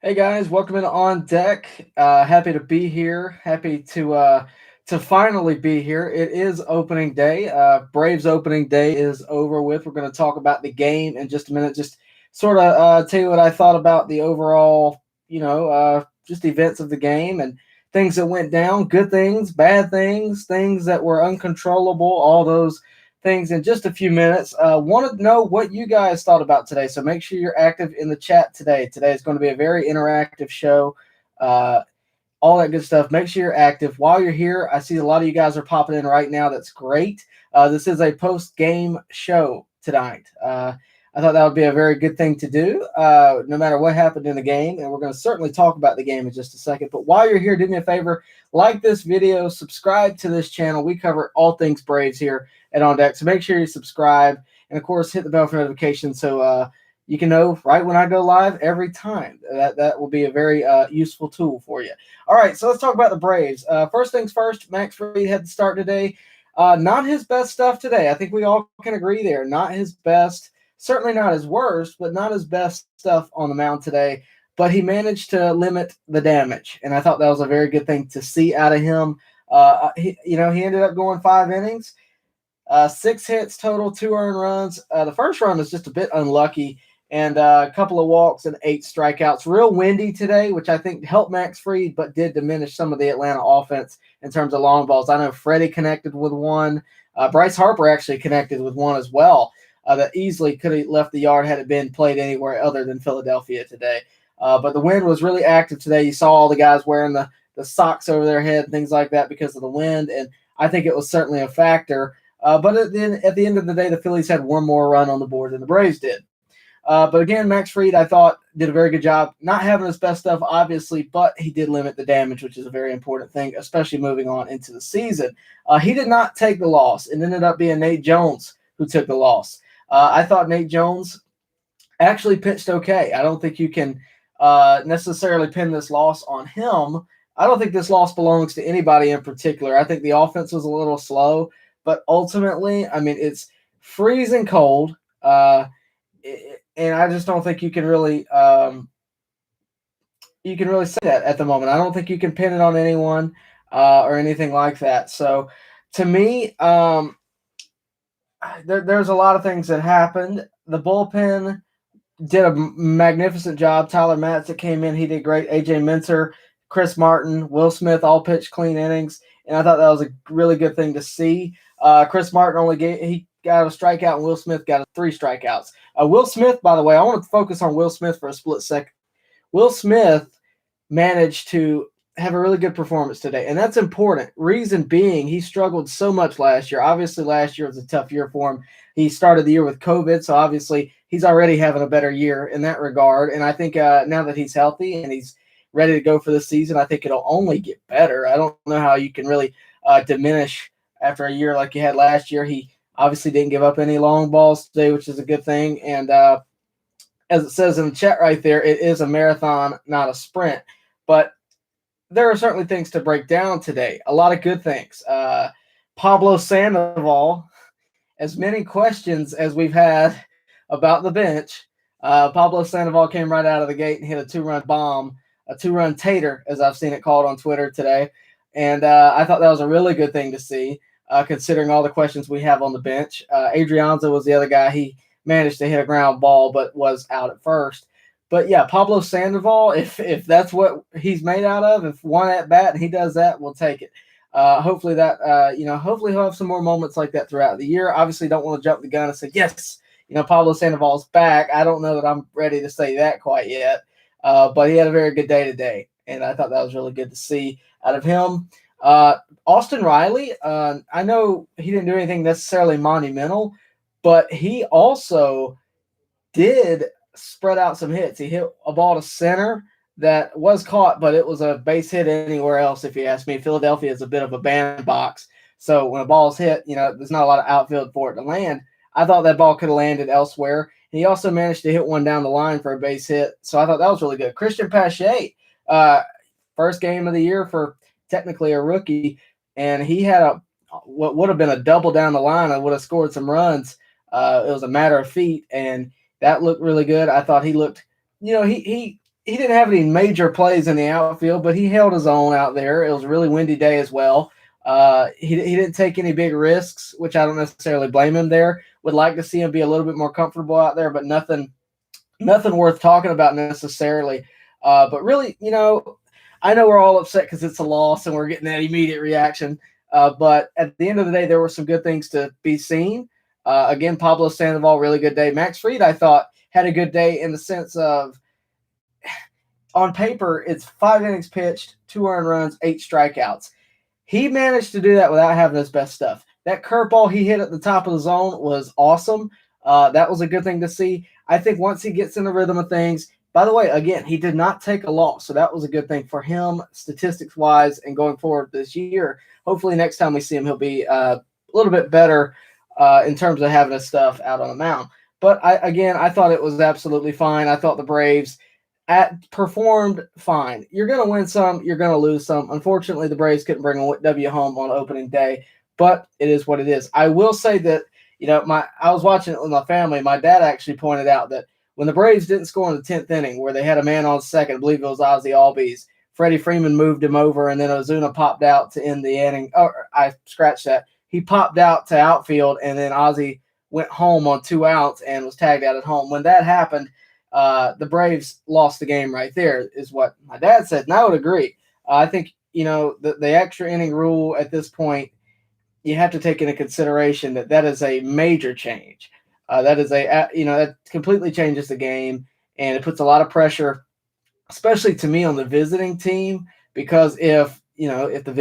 Hey guys, welcome in On Deck. Happy to be here. Happy to finally be here. It is opening day. Braves opening day is over with. We're going to talk about the game in just a minute. Just sort of tell you what I thought about the overall, just events of the game and things that went down, good things, bad things, things that were uncontrollable, all those things in just a few minutes. Want to know what you guys thought about today, so make sure you're active in the chat today. Today is going to be a very interactive show. Uh, all that good stuff. Make sure you're active. While you're here, I see a lot of you guys are popping in right now. That's great. This is a post-game show tonight. I thought that would be a very good thing to do, no matter what happened in the game. And we're going to certainly talk about the game in just a second. But while you're here, do me a favor, like this video, subscribe to this channel. We cover all things Braves here at On Deck. So make sure you subscribe. And, of course, hit the bell for notifications so you can know right when I go live every time. That will be a very useful tool for you. All right, so let's talk about the Braves. First things first, Max Fried had to start today. Not his best stuff today. I think we all can agree there. Not his best. Certainly not his worst, but not his best stuff on the mound today. But he managed to limit the damage, and I thought that was a very good thing to see out of him. He ended up going 5 innings, 6 hits total, 2 earned runs. The first run was just a bit unlucky, and a couple of walks and 8 strikeouts. Real windy today, which I think helped Max Fried, but did diminish some of the Atlanta offense in terms of long balls. I know Freddie connected with one. Bryce Harper actually connected with one as well. That easily could have left the yard had it been played anywhere other than Philadelphia today. But the wind was really active today. You saw all the guys wearing the socks over their head, things like that because of the wind, and I think it was certainly a factor. But at the end of the day, the Phillies had one more run on the board than the Braves did. But again, Max Fried, I thought, did a very good job. Not having his best stuff, obviously, but he did limit the damage, which is a very important thing, especially moving on into the season. He did not take the loss. It ended up being Nate Jones who took the loss. I thought Nate Jones actually pitched okay. I don't think you can necessarily pin this loss on him. I don't think this loss belongs to anybody in particular. I think the offense was a little slow, but ultimately, I mean, it's freezing cold, and I just don't think you can really say that at the moment. I don't think you can pin it on anyone or anything like that. So, to me, there's a lot of things that happened. The bullpen did a magnificent job. Tyler Matzik came in. He did great. A.J. Minter, Chris Martin, Will Smith all pitched clean innings, and I thought that was a really good thing to see. Chris Martin he got a strikeout, and Will Smith got 3 strikeouts. Will Smith, by the way, I want to focus on Will Smith for a split second. Will Smith managed to have a really good performance today, and that's important. Reason being, he struggled so much last year. Obviously, last year was a tough year for him. He started the year with COVID, so obviously he's already having a better year in that regard. And I think now that he's healthy and he's ready to go for the season, I think it'll only get better. I don't know how you can really diminish after a year like you had last year. He obviously didn't give up any long balls today, which is a good thing. And as it says in the chat right there, it is a marathon, not a sprint. But there are certainly things to break down today. A lot of good things. Pablo Sandoval, as many questions as we've had about the bench, Pablo Sandoval came right out of the gate and hit a 2-run bomb, a 2-run tater, as I've seen it called on Twitter today. And I thought that was a really good thing to see, considering all the questions we have on the bench. Adrianza was the other guy. He managed to hit a ground ball but was out at first. But yeah, Pablo Sandoval, if that's what he's made out of, if one at bat and he does that, we'll take it. Hopefully hopefully he'll have some more moments like that throughout the year. Obviously, don't want to jump the gun and say, yes, Pablo Sandoval's back. I don't know that I'm ready to say that quite yet. But he had a very good day today, and I thought that was really good to see out of him. Austin Riley, I know he didn't do anything necessarily monumental, but he also did spread out some hits. He hit a ball to center that was caught, but it was a base hit anywhere else, if you ask me. Philadelphia is a bit of a bandbox, so when a ball's hit, there's not a lot of outfield for it to land. I thought that ball could have landed elsewhere. He also managed to hit one down the line for a base hit, so I thought that was really good. Christian Pache, first game of the year for technically a rookie, and he had what would have been a double down the line. I would have scored some runs. It was a matter of feet, and that looked really good. I thought he looked, he he didn't have any major plays in the outfield, but he held his own out there. It was a really windy day as well. He didn't take any big risks, which I don't necessarily blame him there. Would like to see him be a little bit more comfortable out there, but nothing worth talking about necessarily. But really, I know we're all upset because it's a loss and we're getting that immediate reaction. But at the end of the day, there were some good things to be seen. Again, Pablo Sandoval, really good day. Max Fried, I thought, had a good day in the sense of on paper, it's 5 innings pitched, 2 earned runs, 8 strikeouts. He managed to do that without having his best stuff. That curveball he hit at the top of the zone was awesome. That was a good thing to see. I think once he gets in the rhythm of things, by the way, again, he did not take a loss, so that was a good thing for him statistics-wise and going forward this year. Hopefully next time we see him, he'll be a little bit better in terms of having his stuff out on the mound. But I thought it was absolutely fine. I thought the Braves performed fine. You're going to win some, you're going to lose some. Unfortunately, the Braves couldn't bring a W home on opening day, but it is what it is. I will say that, I was watching it with my family. My dad actually pointed out that when the Braves didn't score in the 10th inning, where they had a man on second, I believe it was Ozzie Albies, Freddie Freeman moved him over, and then Ozuna popped out to end the inning. Oh, I scratched that. He popped out to outfield, and then Ozzie went home on 2 outs and was tagged out at home. When that happened, the Braves lost the game right there, is what my dad said, and I would agree. I think, the extra inning rule at this point, you have to take into consideration that is a major change. That completely changes the game, and it puts a lot of pressure, especially to me on the visiting team, because if the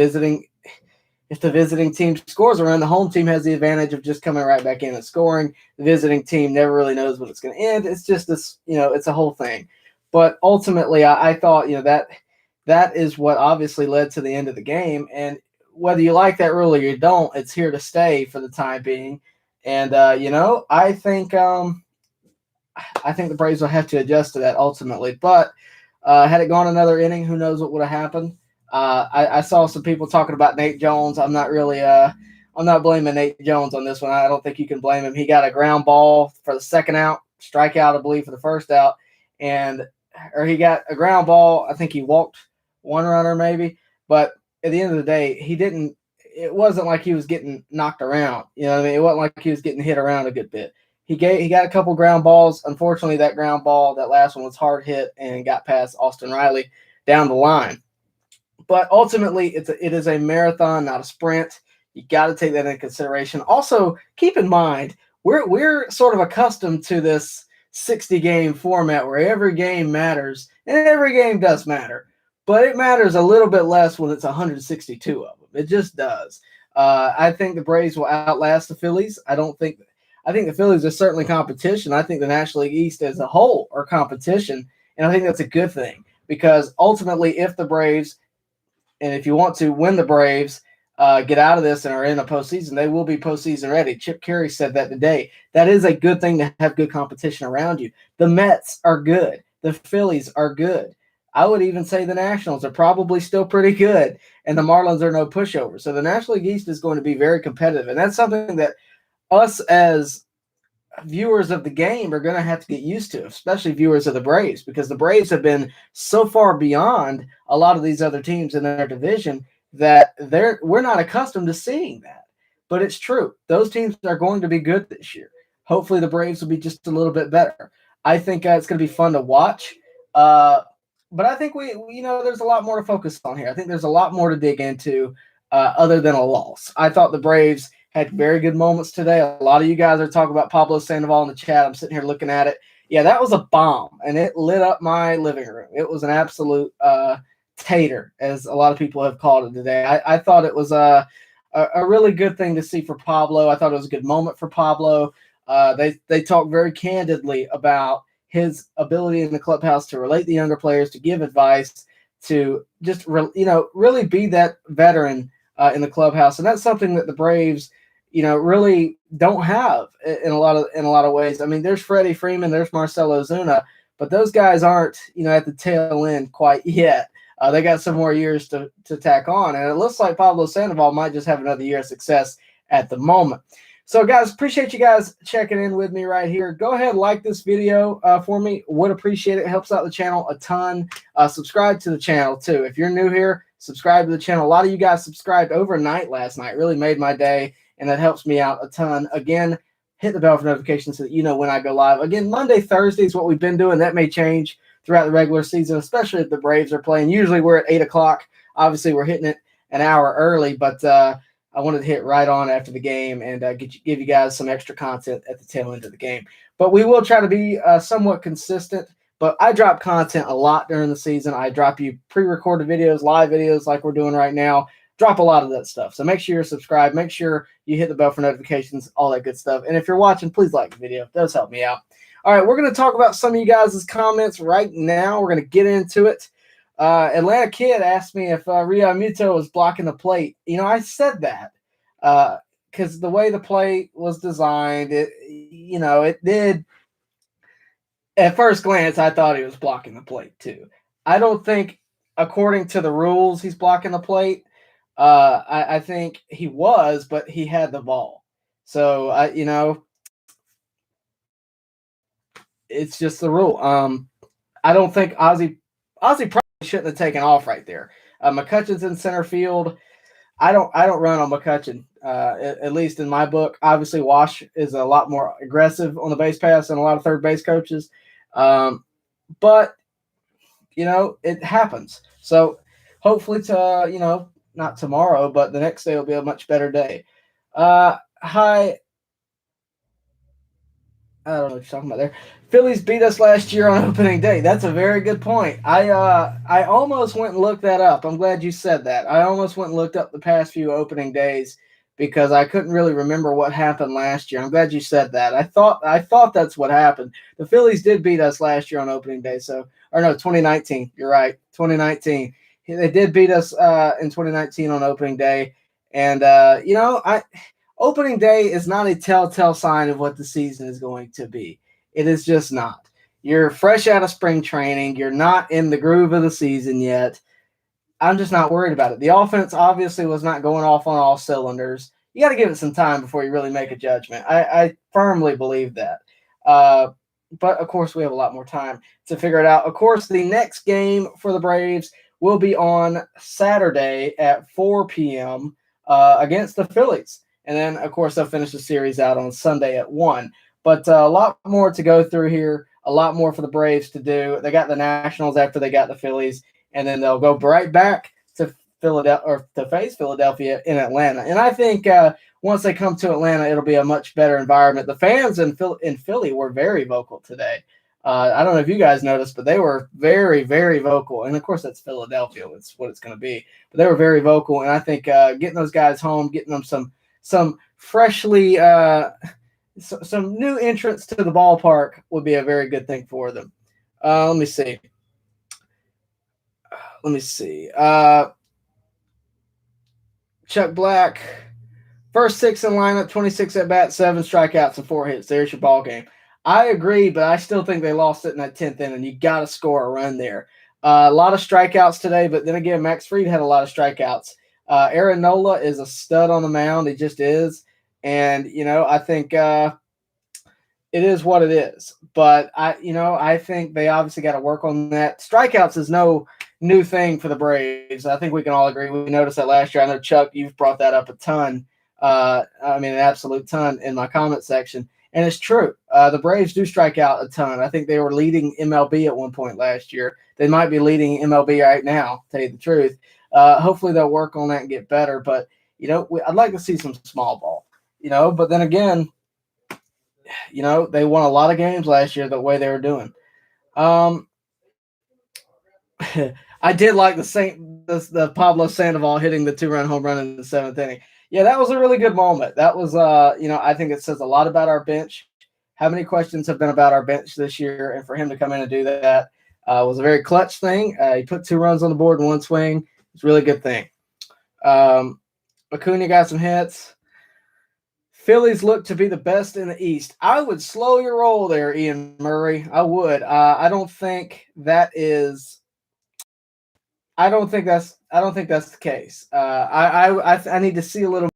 visiting team scores a run, the home team has the advantage of just coming right back in and scoring. The visiting team never really knows when it's going to end. It's just this, it's a whole thing. But ultimately, I thought, that is what obviously led to the end of the game. And whether you like that rule or you don't, it's here to stay for the time being. And I think the Braves will have to adjust to that ultimately. But had it gone another inning, who knows what would have happened? I saw some people talking about Nate Jones. I'm not blaming Nate Jones on this one. I don't think you can blame him. He got a ground ball for the second out, strikeout, I believe, for the first out, or he got a ground ball. I think he walked one runner maybe, but at the end of the day, it wasn't like he was getting knocked around. You know what I mean? It wasn't like he was getting hit around a good bit. He got a couple ground balls. Unfortunately, that ground ball, that last one was hard hit and got past Austin Riley down the line. But ultimately, it is a marathon, not a sprint. You got to take that into consideration. Also, keep in mind, we're sort of accustomed to this 60-game format where every game matters, and every game does matter. But it matters a little bit less when it's 162 of them. It just does. I think the Braves will outlast the Phillies. I think the Phillies are certainly competition. I think the National League East as a whole are competition, and I think that's a good thing because ultimately, if the Braves and if you want to win the Braves, get out of this and are in a postseason, they will be postseason ready. Chip Carey said that today. That is a good thing to have good competition around you. The Mets are good. The Phillies are good. I would even say the Nationals are probably still pretty good, and the Marlins are no pushover. So the National League East is going to be very competitive, and that's something that us as viewers of the game are going to have to get used to, especially viewers of the Braves, because the Braves have been so far beyond a lot of these other teams in their division that we're not accustomed to seeing that. But it's true. Those teams are going to be good this year. Hopefully the Braves will be just a little bit better. I think it's going to be fun to watch. But I think there's a lot more to focus on here. I think there's a lot more to dig into other than a loss. I thought the Braves had very good moments today. A lot of you guys are talking about Pablo Sandoval in the chat. I'm sitting here looking at it. Yeah, that was a bomb, and it lit up my living room. It was an absolute tater, as a lot of people have called it today. I thought it was a really good thing to see for Pablo. I thought it was a good moment for Pablo. They talked very candidly about his ability in the clubhouse to relate the younger players, to give advice, to just really be that veteran in the clubhouse, and that's something that the Braves, really don't have in a lot of ways. I mean, there's Freddie Freeman, there's Marcell Ozuna, but those guys aren't at the tail end quite yet. They got some more years to tack on, and it looks like Pablo Sandoval might just have another year of success at the moment. So, guys, appreciate you guys checking in with me right here. Go ahead, like this video for me. Would appreciate it. It helps out the channel a ton. Subscribe to the channel too. If you're new here, subscribe to the channel. A lot of you guys subscribed overnight last night. Really made my day, and that helps me out a ton. Again, hit the bell for notifications so that you know when I go live. Again, Monday, Thursday is what we've been doing. That may change throughout the regular season, especially if the Braves are playing. Usually we're at 8 o'clock. Obviously, we're hitting it an hour early, but I wanted to hit right on after the game and give you guys some extra content at the tail end of the game. But we will try to be somewhat consistent. But I drop content a lot during the season. I drop you pre-recorded videos, live videos like we're doing right now. Drop a lot of that stuff. So make sure you're subscribed. Make sure you hit the bell for notifications, all that good stuff. And if you're watching, please like the video. It does help me out. All right, we're going to talk about some of you guys' comments right now. We're going to get into it. Atlanta Kid asked me if Rio Muto was blocking the plate. You know, I said that because the way the plate was designed, it did. At first glance, I thought he was blocking the plate too. I don't think, according to the rules, he's blocking the plate. I think he was, but he had the ball. So, it's just the rule. I don't think Ozzy probably shouldn't have taken off right there. McCutcheon's in center field. I don't run on McCutcheon, at least in my book. Obviously, Wash is a lot more aggressive on the base pass than a lot of third base coaches. But, it happens. So hopefully not tomorrow, but the next day will be a much better day. Hi. I don't know what you're talking about there. Phillies beat us last year on opening day. That's a very good point. I almost went and looked that up. I'm glad you said that. I almost went and looked up the past few opening days because I couldn't really remember what happened last year. I'm glad you said that. I thought that's what happened. The Phillies did beat us last year on opening day. 2019. You're right. 2019. They did beat us in 2019 on opening day. And opening day is not a telltale sign of what the season is going to be. It is just not. You're fresh out of spring training. You're not in the groove of the season yet. I'm just not worried about it. The offense obviously was not going off on all cylinders. You got to give it some time before you really make a judgment. I firmly believe that. But, of course, we have a lot more time to figure it out. Of course, the next game for the Braves will be on Saturday at 4 p.m. Against the Phillies. And then, of course, they'll finish the series out on Sunday at 1. But a lot more to go through here, a lot more for the Braves to do. They got the Nationals after they got the Phillies, and then they'll go right back to Philadelphia or to face Philadelphia in Atlanta. And I think once they come to Atlanta, it'll be a much better environment. The fans in Philly were very vocal today. I don't know if you guys noticed, but they were very, very vocal. And, of course, that's Philadelphia. That's what it's going to be. But they were very vocal, and I think getting those guys home, getting them some freshly some new entrants to the ballpark would be a very good thing for them. Let me see. Chuck Black, first 6 in lineup, 26 at bats, 7 strikeouts, and 4 hits. There's your ball game. I agree, but I still think they lost it in that 10th inning. You got to score a run there. A lot of strikeouts today, but then again, Max Fried had a lot of strikeouts. Aaron Nola is a stud on the mound. He just is. And, I think it is what it is. But, I think they obviously got to work on that. Strikeouts is no new thing for the Braves. I think we can all agree. We noticed that last year. I know, Chuck, you've brought that up a ton. An absolute ton in my comment section. And it's true. The Braves do strike out a ton. I think they were leading MLB at one point last year. They might be leading MLB right now, to tell you the truth. Hopefully they'll work on that and get better. But, I'd like to see some small ball, But then again, they won a lot of games last year the way they were doing. I did like the Pablo Sandoval hitting the 2-run home run in the 7th inning. Yeah, that was a really good moment. That was, I think it says a lot about our bench. How many questions have been about our bench this year? And for him to come in and do that was a very clutch thing. He put 2 runs on the board in one swing. It's a really good thing. Acuna got some hits. Phillies look to be the best in the East. I would slow your roll there, Ian Murray. I would. I don't think that's the case. I need to see a little.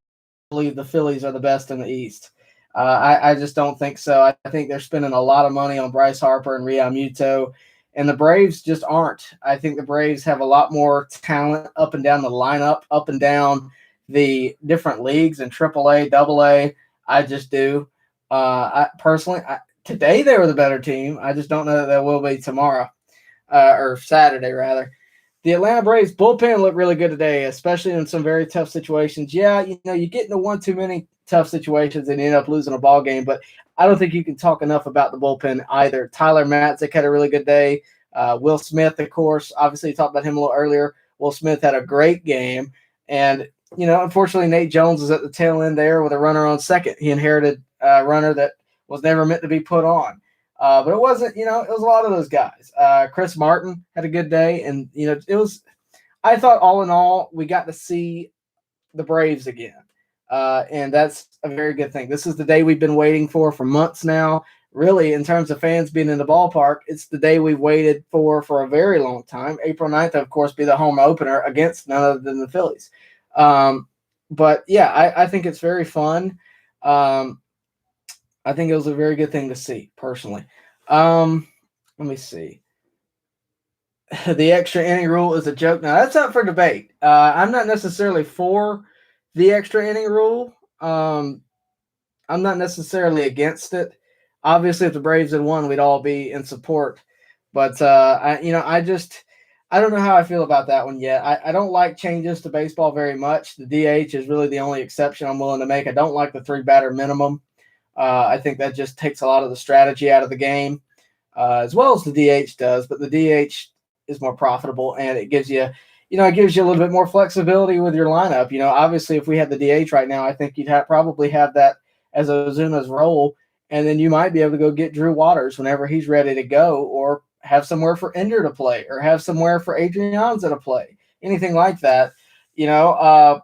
Believe the Phillies are the best in the East. I just don't think so. I think they're spending a lot of money on Bryce Harper and Real Muto, and the Braves just aren't. I think the Braves have a lot more talent up and down the lineup, up and down the different leagues in AAA, AA. I just do. I personally, today they were the better team. I just don't know that they will be tomorrow or Saturday rather. The Atlanta Braves bullpen looked really good today, especially in some very tough situations. Yeah, you get into one too many tough situations and you end up losing a ball game, but I don't think you can talk enough about the bullpen either. Tyler Matzik had a really good day. Will Smith, of course, obviously talked about him a little earlier. Will Smith had a great game, and unfortunately, Nate Jones is at the tail end there with a runner on second. He inherited a runner that was never meant to be put on. But it wasn't, it was a lot of those guys. Chris Martin had a good day, and it was. I thought all in all, we got to see the Braves again, and that's a very good thing. This is the day we've been waiting for months now. Really, in terms of fans being in the ballpark, it's the day we've waited for a very long time. April 9th, of course, be the home opener against none other than the Phillies. But yeah, I think it's very fun. I think it was a very good thing to see, personally. Let me see. The extra inning rule is a joke. Now, that's up for debate. I'm not necessarily for the extra inning rule. I'm not necessarily against it. Obviously, if the Braves had won, we'd all be in support. But I don't know how I feel about that one yet. I don't like changes to baseball very much. The DH is really the only exception I'm willing to make. I don't like the 3-batter minimum. I think that just takes a lot of the strategy out of the game, as well as the DH does. But the DH is more profitable, and it gives you, a little bit more flexibility with your lineup. Obviously, if we had the DH right now, I think you'd probably have that as Ozuna's role, and then you might be able to go get Drew Waters whenever he's ready to go, or have somewhere for Ender to play, or have somewhere for Adrianza to play, anything like that. I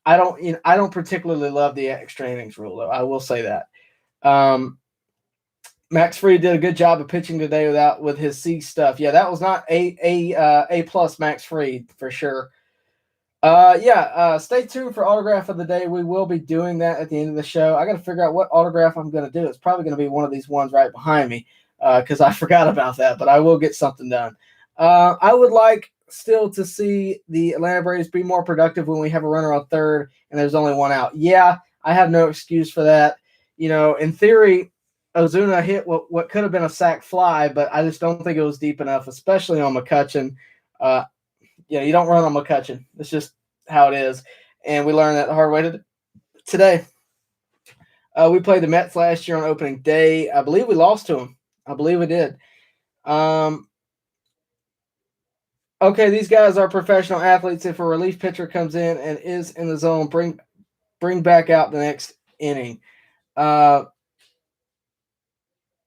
don't particularly love the extra innings rule, though. I will say that. Max Fried did a good job of pitching today with his C stuff. Yeah, that was not A plus Max Fried for sure. Stay tuned for autograph of the day. We will be doing that at the end of the show. I got to figure out what autograph I'm going to do. It's probably going to be one of these ones right behind me because I forgot about that, but I will get something done. I would like still to see the Atlanta Braves be more productive when we have a runner on third and there's only one out. Yeah, I have no excuse for that. In theory, Ozuna hit what could have been a sac fly, but I just don't think it was deep enough, especially on McCutchen. You don't run on McCutchen. It's just how it is. And we learned that the hard way today. We played the Mets last year on opening day. I believe we lost to them. I believe we did. Okay, these guys are professional athletes. If a relief pitcher comes in and is in the zone, bring back out the next inning.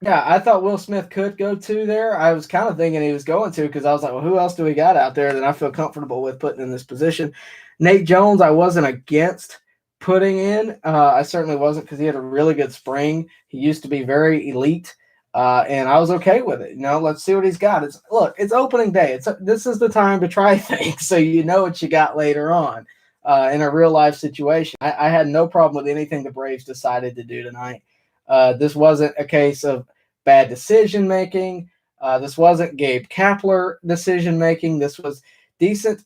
Yeah, I thought Will Smith could go to there. I was kind of thinking he was going to because I was like, well, who else do we got out there that I feel comfortable with putting in this position? Nate Jones, I wasn't against putting in. I certainly wasn't because he had a really good spring. He used to be very elite, and I was okay with it. Let's see what he's got. It's opening day. This is the time to try things so you know what you got later on in a real-life situation. I had no problem with anything the Braves decided to do tonight. This wasn't a case of bad decision making. This wasn't Gabe Kapler decision making. This was decent.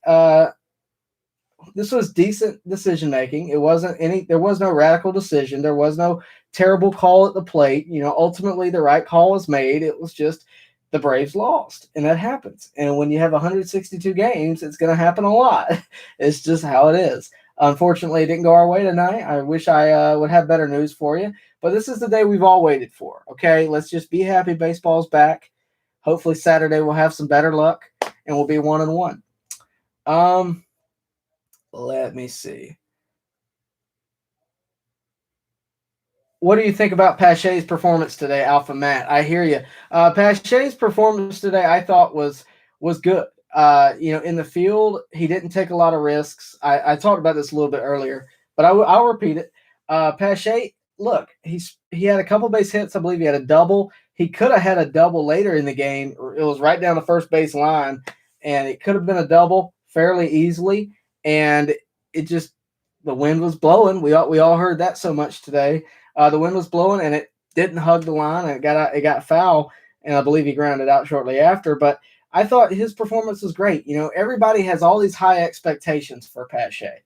Decent decision making. It wasn't there was no radical decision. There was no terrible call at the plate. Ultimately the right call was made. It was just the Braves lost, and that happens. And when you have 162 games, it's going to happen a lot. It's just how it is. Unfortunately, it didn't go our way tonight. I wish I would have better news for you. But this is the day we've all waited for, okay? Let's just be happy baseball's back. Hopefully Saturday we'll have some better luck, and we'll be 1-1. Let me see. What do you think about Pache's performance today, Alpha Matt? I hear you. Pache's performance today I thought was good. In the field, he didn't take a lot of risks. I talked about this a little bit earlier, but I'll repeat it. Pache, look, he had a couple base hits. I believe he had a double. He could have had a double later in the game. It was right down the first base line, and it could have been a double fairly easily. And it just the wind was blowing. We all heard that so much today. The wind was blowing, and it didn't hug the line, and it got foul, and I believe he grounded out shortly after. But I thought his performance was great. Everybody has all these high expectations for Pat Shea,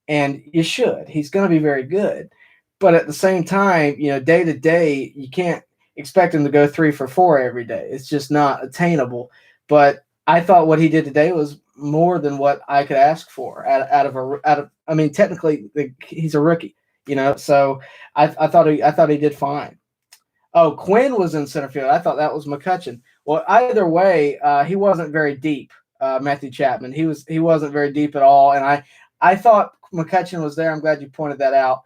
and you should. He's going to be very good, but at the same time, day to day, you can't expect him to go 3 for 4 every day. It's just not attainable. But I thought what he did today was more than what I could ask for out of. I mean, technically, he's a rookie, So I thought he did fine. Oh, Quinn was in center field. I thought that was McCutcheon. Well, either way, he wasn't very deep. Matthew Chapman. He wasn't very deep at all, and I thought McCutcheon was there. I'm glad you pointed that out.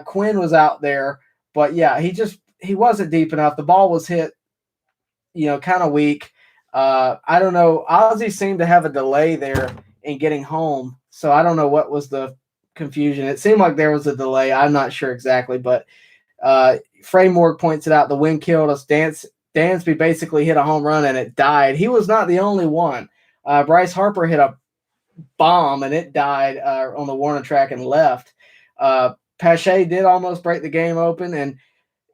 Quinn was out there, but yeah, he wasn't deep enough. The ball was hit, kind of weak. I don't know. Ozzie seemed to have a delay there in getting home, so I don't know what was the confusion. It seemed like there was a delay. I'm not sure exactly, but Framework points it out. The wind killed us. Dansby basically hit a home run and it died. He was not the only one. Bryce Harper hit a bomb and it died on the Warner track and left. Pache did almost break the game open, and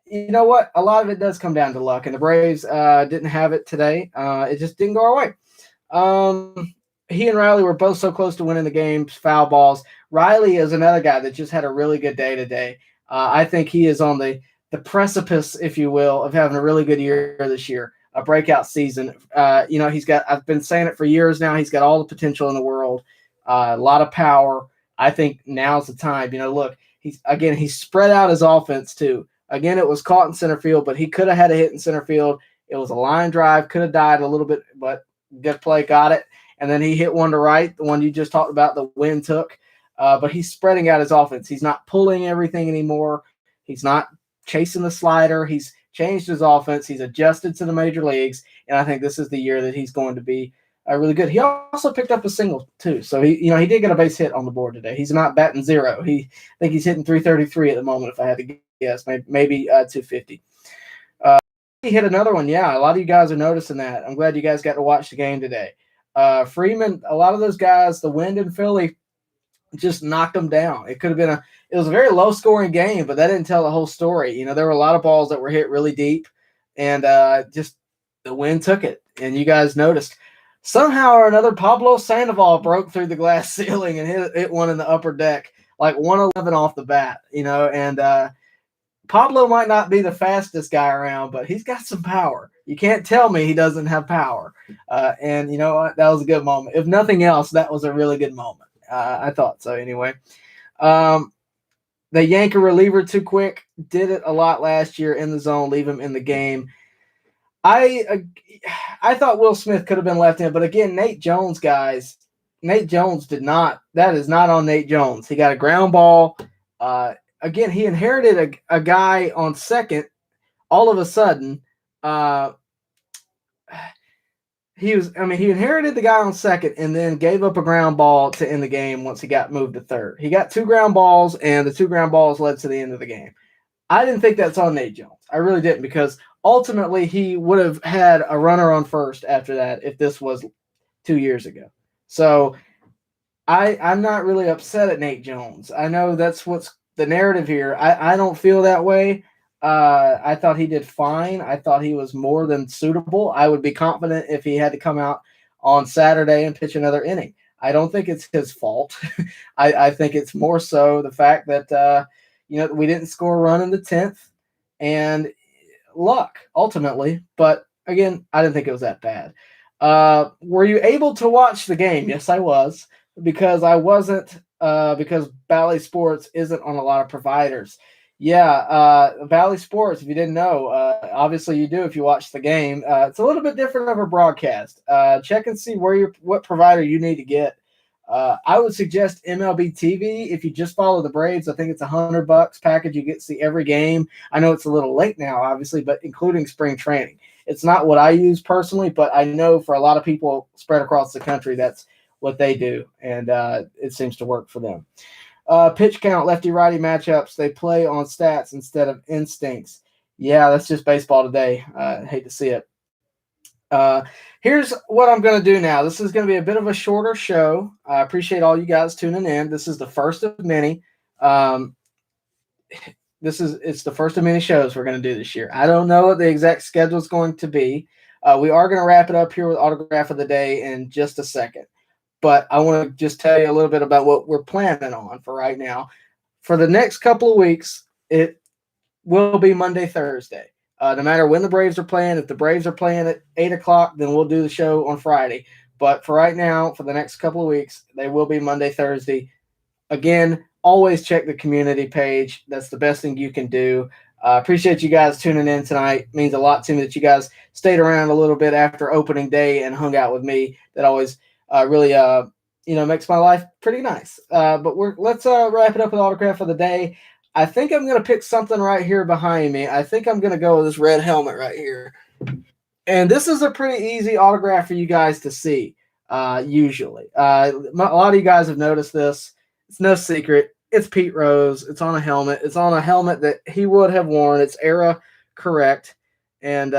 you know what? A lot of it does come down to luck, and the Braves didn't have it today. It just didn't go our way. He and Riley were both so close to winning the games, foul balls. Riley is another guy that just had a really good day today. I think he is on the precipice, if you will, of having a really good year this year, a breakout season. I've been saying it for years now, he's got all the potential in the world, a lot of power. I think now's the time. Look, he's spread out his offense too. Again, it was caught in center field, but he could have had a hit in center field. It was a line drive, could have died a little bit, but good play, got it. And then he hit one to right, the one you just talked about, the wind took. But he's spreading out his offense. He's not pulling everything anymore. He's not chasing the slider. He's changed his offense. He's adjusted to the major leagues, and I think this is the year that he's going to be really good. He also picked up a single too, so he did get a base hit on the board today. He's not batting zero. I think he's hitting 333 at the moment, if I had to guess, maybe 250. He hit another one. Yeah, a lot of you guys are noticing that. I'm glad you guys got to watch the game today. Freeman, a lot of those guys, the wind in Philly just knocked them down. It was a very low scoring game, but that didn't tell the whole story. There were a lot of balls that were hit really deep, and just the wind took it. And you guys noticed somehow or another, Pablo Sandoval broke through the glass ceiling and hit one in the upper deck, like 111 off the bat, and Pablo might not be the fastest guy around, but he's got some power. You can't tell me he doesn't have power. And you know what? That was a good moment. If nothing else, that was a really good moment. I thought so anyway. The Yankee reliever too quick. Did it a lot last year in the zone, leave him in the game. I thought Will Smith could have been left in, but again, Nate Jones, guys. Nate Jones did not. That is not on Nate Jones. He got a ground ball. Again, he inherited a guy on second. All of a sudden, he inherited the guy on second and then gave up a ground ball to end the game once he got moved to third. He got 2 ground balls, and the 2 ground balls led to the end of the game. I didn't think that's on Nate Jones. I really didn't, because ultimately he would have had a runner on first after that if this was 2 years ago. So I'm not really upset at Nate Jones. I know that's what's the narrative here. I don't feel that way. I thought he did fine. I thought he was more than suitable. I would be confident if he had to come out on Saturday and pitch another inning. I don't think it's his fault. I think it's more so the fact that we didn't score a run in the 10th, and luck ultimately. But again, I didn't think it was that bad. Were you able to watch the game? Yes, I was, because I wasn't. Because Bally Sports isn't on a lot of providers. Yeah, Bally Sports, if you didn't know, obviously you do if you watch the game. It's a little bit different of a broadcast. Check and see what provider you need to get. I would suggest MLB TV if you just follow the Braves. I think it's $100 package. You get to see every game. I know it's a little late now, obviously, but including spring training. It's not what I use personally, but I know for a lot of people spread across the country, that's what they do, and it seems to work for them. Pitch count, lefty-righty matchups, they play on stats instead of instincts. Yeah, that's just baseball today. I hate to see it. Here's what I'm going to do now. This is going to be a bit of a shorter show. I appreciate all you guys tuning in. This is the first of many. it's the first of many shows we're going to do this year. I don't know what the exact schedule is going to be. We are going to wrap it up here with autograph of the day in just a second. But I want to just tell you a little bit about what we're planning on for right now. For the next couple of weeks, it will be Monday, Thursday. No matter when the Braves are playing, if the Braves are playing at 8 o'clock, then we'll do the show on Friday. But for right now, for the next couple of weeks, they will be Monday, Thursday. Again, always check the community page. That's the best thing you can do. Appreciate you guys tuning in tonight. It means a lot to me that you guys stayed around a little bit after opening day and hung out with me. That always really makes my life pretty nice. But let's wrap it up with autograph of the day. I think I'm going to pick something right here behind me. I think I'm going to go with this red helmet right here. And this is a pretty easy autograph for you guys to see, usually. A lot of you guys have noticed this. It's no secret. It's Pete Rose. It's on a helmet. It's on a helmet that he would have worn. It's era correct. And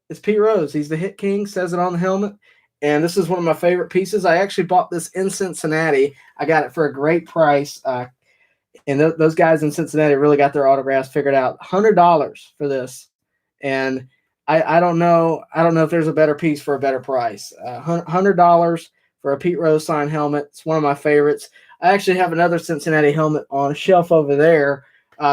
it's Pete Rose. He's the hit king, says it on the helmet. And this is one of my favorite pieces. I actually bought this in Cincinnati. I got it for a great price. And those guys in Cincinnati really got their autographs figured out. $100 for this. And I don't know if there's a better piece for a better price. $100 for a Pete Rose signed helmet. It's one of my favorites. I actually have another Cincinnati helmet on a shelf over there,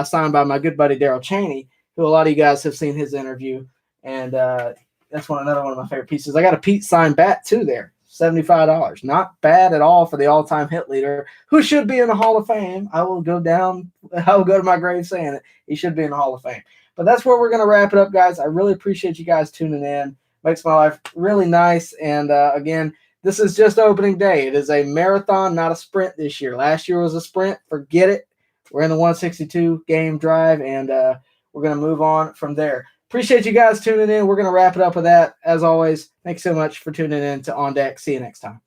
signed by my good buddy Daryl Cheney, who a lot of you guys have seen his interview. And that's another one of my favorite pieces. I got a Pete signed bat too there, $75. Not bad at all for the all-time hit leader, who should be in the Hall of Fame. I will go to my grave saying it. He should be in the Hall of Fame. But that's where we're going to wrap it up, guys. I really appreciate you guys tuning in. Makes my life really nice. And again, this is just opening day. It is a marathon, not a sprint this year. Last year was a sprint. Forget it. We're in the 162 game drive, and we're going to move on from there. Appreciate you guys tuning in. We're going to wrap it up with that. As always, thanks so much for tuning in to On Deck. See you next time.